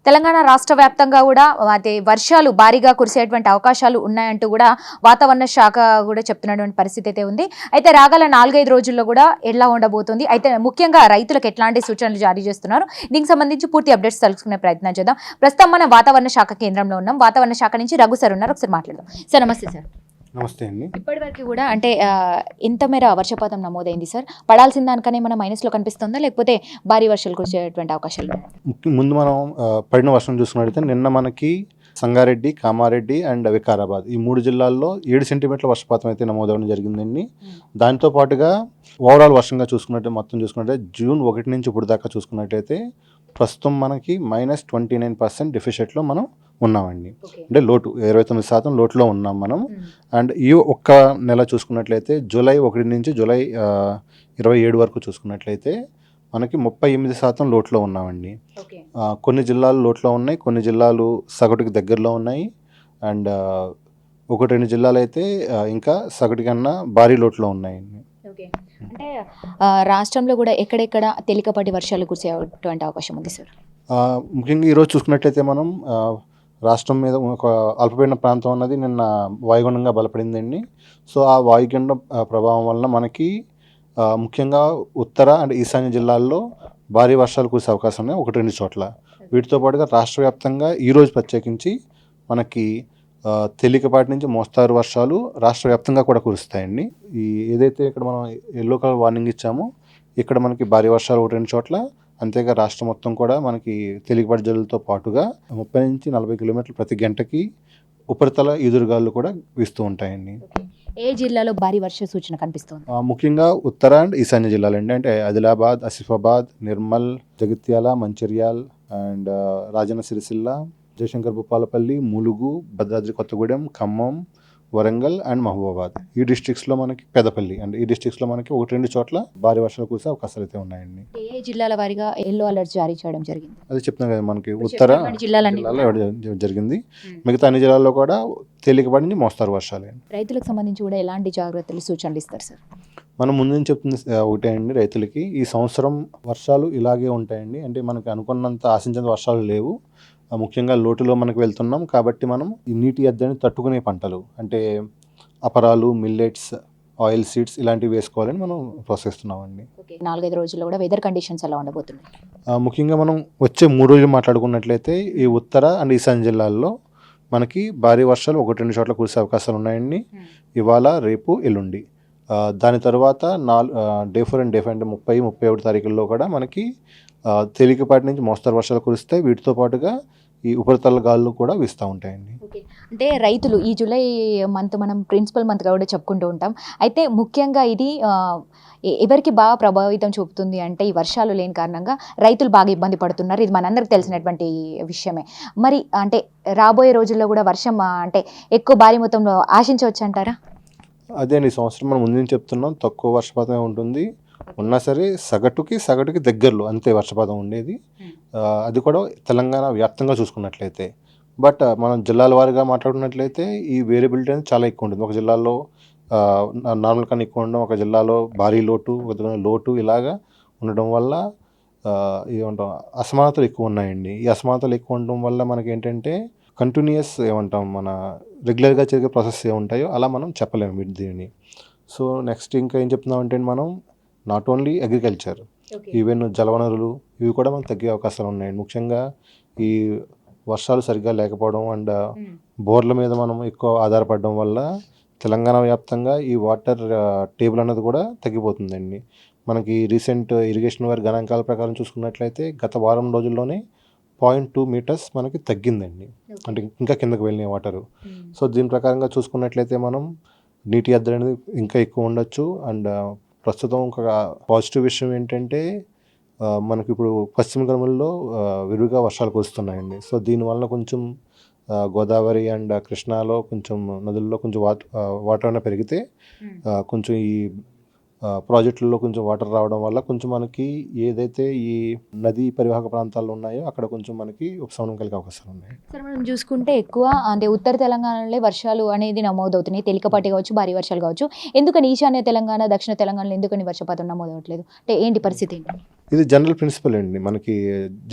తెలంగాణ రాష్ట్ర వ్యాప్తంగా కూడా అదే వర్షాలు భారీగా కురిసేటువంటి అవకాశాలు ఉన్నాయంటూ కూడా వాతావరణ శాఖ కూడా చెప్తున్నటువంటి పరిస్థితి అయితే ఉంది. అయితే రాగల 4-5 రోజుల్లో కూడా ఎలా ఉండబోతుంది, అయితే ముఖ్యంగా రైతులకు ఎట్లాంటి సూచనలు జారీ చేస్తున్నారు, దీనికి సంబంధించి పూర్తి అప్డేట్స్ తెలుసుకునే ప్రయత్నం చేద్దాం. ప్రస్తుతం మనం వాతావరణ శాఖ కేంద్రంలో ఉన్నాం. వాతావరణ శాఖ నుంచి రఘు సార్ ఉన్నారు, ఒకసారి మాట్లాడదాం. సార్ నమస్తే. సార్ నమస్తే అండి. ఇప్పటివరకు కూడా అంటే ఎంత మేర వర్షపాతం నమోదైంది సార్? పడాల్సిన దానికనే మన మైనస్లో కనిపిస్తుందా, లేకపోతే భారీ వర్షాలు కురిసేటువంటి అవకాశాలు? ముందు మనం పడిన వర్షం చూసుకున్నట్లయితే నిన్న మనకి సంగారెడ్డి, కామారెడ్డి అండ్ వికారాబాద్ ఈ 3 జిల్లాల్లో 7 సెంటీమీటర్ల వర్షపాతం అయితే నమోదవడం జరిగిందండి. దాంతో పాటుగా ఓవరాల్ వర్షంగా మొత్తం చూసుకున్నట్లయితే జూన్ 1 నుంచి ఇప్పుడు దాకా చూసుకున్నట్లయితే ప్రస్తుతం మనకి -29% డెఫిషియట్లో మనం ఉన్నామండి. అంటే లోటు 29% లోటులో ఉన్నాం మనం. అండ్ ఈ ఒక్క నెల చూసుకున్నట్లయితే జూలై 1 నుంచి జూలై 27 వరకు చూసుకున్నట్లయితే మనకి 38% లోటులో ఉన్నామండి. కొన్ని జిల్లాలు లోటులో ఉన్నాయి, కొన్ని జిల్లాలు సగటుకి దగ్గరలో ఉన్నాయి. అండ్ 1-2 జిల్లాలు అయితే ఇంకా సగటు కన్నా భారీ లోటులో ఉన్నాయండి. అంటే రాష్ట్రంలో కూడా ఎక్కడెక్కడ తేలికపాటి వర్షాలు కురిసేటువంటి అవకాశం ఉంది సార్? ముఖ్యంగా ఈరోజు చూసుకున్నట్లయితే మనం రాష్ట్రం మీద ఒక అల్పపీడన ప్రాంతం అన్నది నిన్న వాయుగుండంగా బలపడిందండి. సో ఆ వాయుగుండ ప్రభావం వలన మనకి ముఖ్యంగా ఉత్తర అండ్ ఈశాన్య జిల్లాల్లో భారీ వర్షాలు కురిసే అవకాశం ఉన్నాయి 1-2 చోట్ల. వీటితో పాటుగా రాష్ట్ర వ్యాప్తంగా ఈరోజు ప్రత్యేకించి మనకి తేలికపాటి నుంచి మోస్తారు వర్షాలు రాష్ట్ర వ్యాప్తంగా కూడా కురుస్తాయండి. ఈ ఏదైతే ఇక్కడ మనం ఎల్లో కలర్ వార్నింగ్ ఇచ్చామో ఇక్కడ మనకి భారీ వర్షాలు 1-2 చోట్ల, అంతేగా రాష్ట్రం మొత్తం కూడా మనకి తేలికపాటి జల్లులతో పాటుగా 30 నుంచి 40 కిలోమీటర్ల ప్రతి గంటకి ఉపరితల ఈదురుగాలు కూడా వీస్తూ ఉంటాయండి. ఏ జిల్లాలో భారీ వర్ష సూచన కనిపిస్తుంది? ముఖ్యంగా ఉత్తర అండ్ ఈశాన్య జిల్లాలండి. అంటే ఆదిలాబాద్, ఆసిఫాబాద్, నిర్మల్, జగిత్యాల, మంచిర్యాల్ అండ్ రాజన్న సిరిసిల్ల, జయశంకర్ భూపాలపల్లి, ములుగు, భద్రాద్రి కొత్తగూడెం, ఖమ్మం, వరంగల్ అండ్ మహబూబాబాద్ ఈ డిస్ట్రిక్ట్స్లో మనకి పెద్దపల్లి అండ్ ఈ డిస్ట్రిక్ట్స్లో మనకి 1-2 చోట్ల భారీ వర్షాలు కురిసే అవకాశాలు అయితే ఉన్నాయండి. ఏ జిల్లాల వారీగా ఎల్లో అలర్ట్ జారీ చేయడం జరిగింది? అది చెప్తున్నాం కదా, మనకి ఉత్తర జిల్లాలో జరిగింది. మిగతా అన్ని జిల్లాల్లో కూడా తేలికపాటి నుంచి మోస్తారు వర్షాలు. రైతులకు సంబంధించి కూడా ఎలాంటి జాగ్రత్తలు సూచనలు ఇస్తారు సార్? మనం ముందు చెప్తుంది ఒకటే అండి, రైతులకి ఈ సంవత్సరం వర్షాలు ఇలాగే ఉంటాయండి. అంటే మనకి అనుకున్నంత ఆశించినంత వర్షాలు లేవు. ముఖ్యంగా లోటులో మనకు వెళ్తున్నాం కాబట్టి మనం ఈ నీటి ఎద్దడిని తట్టుకునే పంటలు అంటే అపరాలు, మిల్లెట్స్, ఆయిల్ సీడ్స్ ఇలాంటివి వేసుకోవాలని మనం ప్రోత్సహిస్తున్నామండి. 4-5 రోజుల్లో కూడా వెదర్ కండిషన్స్ ఎలా ఉండబోతున్నాయి? ముఖ్యంగా మనం వచ్చే 3 రోజులు మాట్లాడుకున్నట్లయితే ఈ ఉత్తర అండ్ ఈశాన్య జిల్లాల్లో మనకి భారీ వర్షాలు 1-2 చోట్ల కురిసే అవకాశాలు ఉన్నాయండి. ఇవాళ, రేపు, ఎల్లుండి. దాని తర్వాత డే 4 అండ్ డే 5 అంటే 30-31 తారీఖుల్లో కూడా మనకి తేలికపాటి నుంచి మోస్తరు వర్షాలు కురిస్తాయి. వీటితో పాటుగా ఈ ఉపరితల గాలులు కూడా వీస్తూ ఉంటాయండి. అంటే రైతులు ఈ జూలై మంత్ మనం ప్రిన్సిపల్ మంత్గా కూడా చెప్పుకుంటూ ఉంటాం. అయితే ముఖ్యంగా ఇది ఎవరికి బాగా ప్రభావితం చూపుతుంది అంటే ఈ వర్షాలు లేని కారణంగా రైతులు బాగా ఇబ్బంది పడుతున్నారు. ఇది మనందరికి తెలిసినటువంటి విషయమే. మరి అంటే రాబోయే రోజుల్లో కూడా వర్షం అంటే ఎక్కువ భారీ మొత్తంలో ఆశించవచ్చు అంటారా? అదే అండి, ఈ సంవత్సరం మనం ముందు చెప్తున్నాం తక్కువ వర్షపాతమే ఉంటుంది. ఉన్నా సరే సగటుకి దగ్గరలో అంతే వర్షపాతం ఉండేది. అది కూడా తెలంగాణ వ్యాప్తంగా చూసుకున్నట్లయితే. బట్ మనం జిల్లాల వారీగా మాట్లాడుకున్నట్లయితే ఈ వేరియబిలిటీ అనేది చాలా ఎక్కువ ఉంటుంది. ఒక జిల్లాలో నార్మల్ కన్నా ఎక్కువ ఉండడం, ఒక జిల్లాలో భారీ లోటు, ఒక జిల్లాలో లోటు ఇలాగా ఉండడం వల్ల ఏమంటాం అసమానతలు ఎక్కువ ఉన్నాయండి. ఈ అసమానతలు ఎక్కువ ఉండడం వల్ల మనకి ఏంటంటే కంటిన్యూస్ మన రెగ్యులర్గా జరిగే ప్రాసెస్ ఏముంటాయో అలా మనం చెప్పలేము దీన్ని. సో నెక్స్ట్ ఇంకా ఏం చెప్తున్నామంటే మనం నాట్ ఓన్లీ అగ్రికల్చర్, ఈవెన్ జలవనరులు ఇవి కూడా మనకు తగ్గే అవకాశాలు ఉన్నాయండి. ముఖ్యంగా ఈ వర్షాలు సరిగ్గా లేకపోవడం అండ్ బోర్ల మీద మనం ఎక్కువ ఆధారపడడం వల్ల తెలంగాణ వ్యాప్తంగా ఈ వాటర్ టేబుల్ అన్నది కూడా తగ్గిపోతుందండి. మనకి రీసెంట్ ఇరిగేషన్ వారి గణాంకాల ప్రకారం చూసుకున్నట్లయితే గత వారం రోజుల్లోనే 0.2 మీటర్స్ మనకి తగ్గిందండి. అంటే ఇంకా కిందకు వెళ్ళిన వాటరు. సో దీని ప్రకారంగా చూసుకున్నట్లయితే మనం నీటి ఎద్దడి అనేది ఇంకా ఎక్కువ ఉండొచ్చు. అండ్ ప్రస్తుతం ఒక పాజిటివ్ విషయం ఏంటంటే మనకి ఇప్పుడు పశ్చిమ కనుమల్లో విరివిగా వర్షాలు కురుస్తున్నాయండి. సో దీనివల్ల కొంచెం గోదావరి అండ్ కృష్ణాలో కొంచెం నదుల్లో కొంచెం వాటర్ అనేది పెరిగితే కొంచెం ఈ ప్రాజెక్టుల్లో కొంచెం వాటర్ రావడం వల్ల కొంచెం మనకి ఏదైతే ఈ నదీ పరివాహక ప్రాంతాల్లో ఉన్నాయో అక్కడ కొంచెం మనకి ఉపశమనం కలిగే అవకాశాలు ఉన్నాయి. సార్ మనం చూసుకుంటే ఎక్కువ అంటే ఉత్తర తెలంగాణలో వర్షాలు అనేది నమోదవుతున్నాయి, తేలికపాటి కావచ్చు, భారీ వర్షాలు కావచ్చు. ఎందుకని ఈశాన్య తెలంగాణ, దక్షిణ తెలంగాణలో ఎందుకని వర్షపాతం నమోదవట్లేదు? అంటే ఏంటి పరిస్థితి? ఇది జనరల్ ప్రిన్సిపల్ అండి. మనకి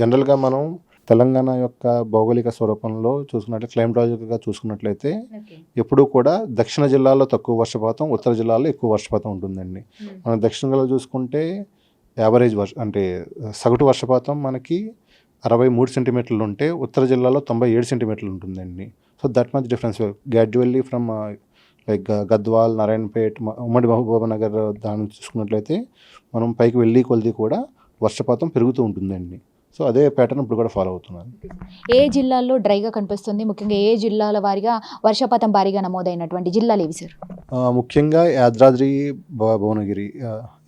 జనరల్గా మనం తెలంగాణ యొక్క భౌగోళిక స్వరూపంలో క్లైమటాలజికల్గా చూసుకున్నట్లయితే ఎప్పుడూ కూడా దక్షిణ జిల్లాలో తక్కువ వర్షపాతం, ఉత్తర జిల్లాలో ఎక్కువ వర్షపాతం ఉంటుందండి. మనం దక్షిణ జిల్లాలో చూసుకుంటే యావరేజ్ అంటే సగటు వర్షపాతం మనకి 63 సెంటీమీటర్లు ఉంటే ఉత్తర జిల్లాలో 97 సెంటీమీటర్లు ఉంటుందండి. So that much difference gradually from like Gadwal, Narayanpet, ఉమ్మడి మహబూబ్ నగర్ దాన్ని చూసుకున్నట్లయితే మనం పైకి వెళ్ళి కొలిది కూడా వర్షపాతం పెరుగుతూ ఉంటుందండి. సో అదే ప్యాటర్న్ ఇప్పుడు కూడా ఫాలో అవుతున్నాను. ఏ జిల్లాల్లో డ్రైగా కనిపిస్తుంది, ముఖ్యంగా ఏ జిల్లాల వారీగా వర్షపాతం భారీగా నమోదైనటువంటి జిల్లాలు ఏవి సార్? ముఖ్యంగా యాదాద్రి భువనగిరి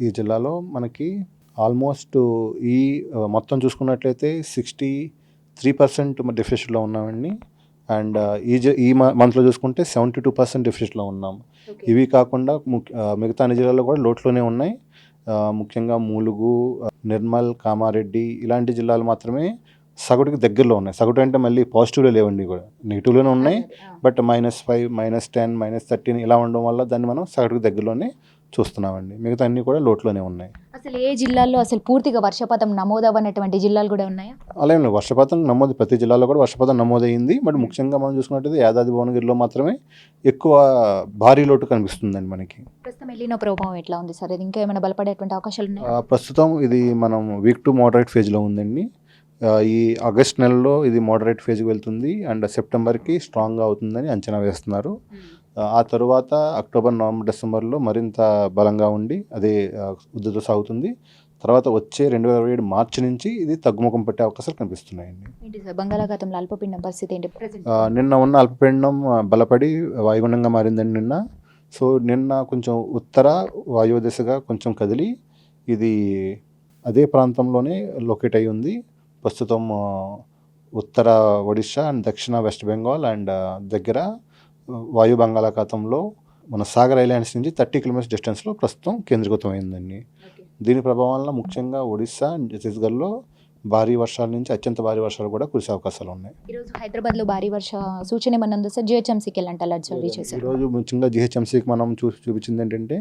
ఈ జిల్లాలో మనకి ఆల్మోస్ట్ ఈ మొత్తం చూసుకున్నట్లయితే 63% డెఫిసిట్లో ఉన్నామండి. అండ్ ఈ మంత్లో చూసుకుంటే 72% డెఫిసిట్లో ఉన్నాం. ఇవి కాకుండా మిగతా అన్ని జిల్లాల్లో కూడా లోట్లోనే ఉన్నాయి. ముఖ్యంగా ములుగు, నిర్మల్, కామారెడ్డి ఇలాంటి జిల్లాలు మాత్రమే సగటుకి దగ్గరలో ఉన్నాయి. సగటు అంటే మళ్ళీ పాజిటివ్లో లేవండి, కూడా నెగిటివ్లోనే ఉన్నాయి. బట్ -5, -10, -13 ఇలా ఉండడం వల్ల దాన్ని మనం సగటుకి దగ్గరలోనే చూస్తున్నామండి. మిగతా అన్నీ కూడా లోట్లోనే ఉన్నాయి. అసలు ఏ జిల్లాల్లో అసలు పూర్తిగా వర్షపాతం నమోదవనటువంటి జిల్లాలు కూడా ఉన్నాయా? అలాగే వర్షపాతం ప్రతి జిల్లాలో కూడా వర్షపాతం నమోదైంది. బట్ ముఖ్యంగా మనం చూసుకున్నట్టయితే యాదాద్రి భువనగిరిలో మాత్రమే ఎక్కువ భారీ లోటు కనిపిస్తుందండి మనకి. ప్రస్తుతం ఎల్లినో ప్రభావం ఎట్లా ఉంది సార్? ఇది ఇంకా ఏమైనా బలపడేటువంటి అవకాశాలు ఉన్నాయి? ప్రస్తుతం ఇది మనం వీక్ టు మోడరేట్ ఫేజ్లో ఉందండి. ఈ ఆగస్ట్ నెలలో ఇది మోడరేట్ ఫేజ్కి వెళ్తుంది అండ్ సెప్టెంబర్కి స్ట్రాంగ్గా అవుతుందని అంచనా వేస్తున్నారు. ఆ తరువాత అక్టోబర్, నవంబర్, డిసెంబర్లో మరింత బలంగా ఉండి అదే ఉద్ధృతితో సాగుతుంది. తర్వాత వచ్చే 2027 మార్చి నుంచి ఇది తగ్గుముఖం పట్టే అవకాశాలు కనిపిస్తున్నాయండి. ఏంటి సార్ బంగాళాఖాతంలో అల్పపీడనం పరిస్థితి ఏంటి? నిన్న ఉన్న అల్పపీడనం బలపడి వాయుగుండంగా మారిందండి నిన్న. సో నిన్న కొంచెం ఉత్తర వాయువ్య దిశగా కొంచెం కదిలి ఇది అదే ప్రాంతంలోనే లొకేట్ అయి ఉంది. ప్రస్తుతం ఉత్తర ఒడిశా అండ్ దక్షిణ వెస్ట్ బెంగాల్ అండ్ దగ్గర వాయు బంగాళాఖాతంలో మన సాగర్ ఐలాండ్స్ నుంచి 30 కిలోమీటర్స్ డిస్టెన్స్లో ప్రస్తుతం కేంద్రీకృతమైందండి. దీని ప్రభావం వల్ల ముఖ్యంగా ఒడిశా అండ్ ఛత్తీస్గఢ్లో భారీ వర్షాల నుంచి అత్యంత భారీ వర్షాలు కూడా కురిసే అవకాశాలు ఉన్నాయి. ఈరోజు హైదరాబాద్లో భారీ వర్ష సూచన ఏమన్నా ఉందా సార్? జిహెచ్ఎంసీకి ఎలాంటి అలర్ట్ జారీ చేశారు? ఈరోజు ముఖ్యంగా జిహెచ్ఎంసీకి మనం చూపించింది ఏంటంటే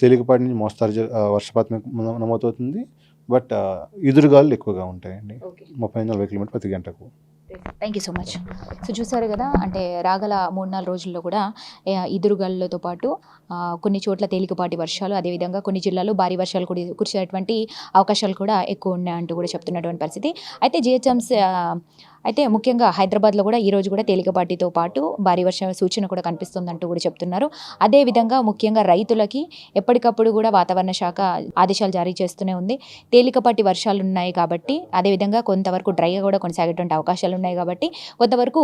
తేలికపాటి నుంచి మోస్తారు వర్షపాతం నమోదవుతుంది. బట్ ఎదురుగాలు ఎక్కువగా ఉంటాయండి, 30-40 కిలోమీటర్ ప్రతి గంటకు. Thank you so much. So చూసారు కదా, అంటే రాగల 3-4 రోజుల్లో కూడా ఈదురుగాలులతో పాటు కొన్ని చోట్ల తేలికపాటి వర్షాలు, అదేవిధంగా కొన్ని జిల్లాల్లో భారీ వర్షాలు కూడా కురిసేటువంటి అవకాశాలు కూడా ఎక్కువ ఉన్నాయంటూ కూడా చెప్తున్నటువంటి పరిస్థితి. అయితే జిహెచ్ఎంసీ అయితే ముఖ్యంగా హైదరాబాద్లో కూడా ఈరోజు కూడా తేలికపాటితో పాటు భారీ వర్ష సూచన కూడా కనిపిస్తుందంటూ కూడా చెప్తున్నారు. అదేవిధంగా ముఖ్యంగా రైతులకి ఎప్పటికప్పుడు కూడా వాతావరణ శాఖ ఆదేశాలు జారీ చేస్తూనే ఉంది. తేలికపాటి వర్షాలు ఉన్నాయి కాబట్టి, అదేవిధంగా కొంతవరకు డ్రైగా కూడా కొనసాగేటువంటి అవకాశాలు ఉన్నాయి కాబట్టి కొంతవరకు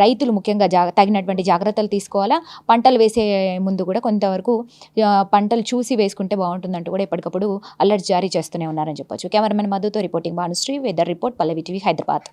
రైతులు ముఖ్యంగా తగినటువంటి జాగ్రత్తలు తీసుకోవాలా. పంటలు వేసే ముందు కూడా కొంతవరకు పంటలు చూసి వేసుకుంటే బాగుంటుందంటూ కూడా ఎప్పటికప్పుడు అలర్ట్ జారీ చేస్తూనే ఉన్నారని చెప్పొచ్చు. కెమెరామెన్ మధుతో reporting Bhanushree, weather report, Pallavi TV, Hyderabad.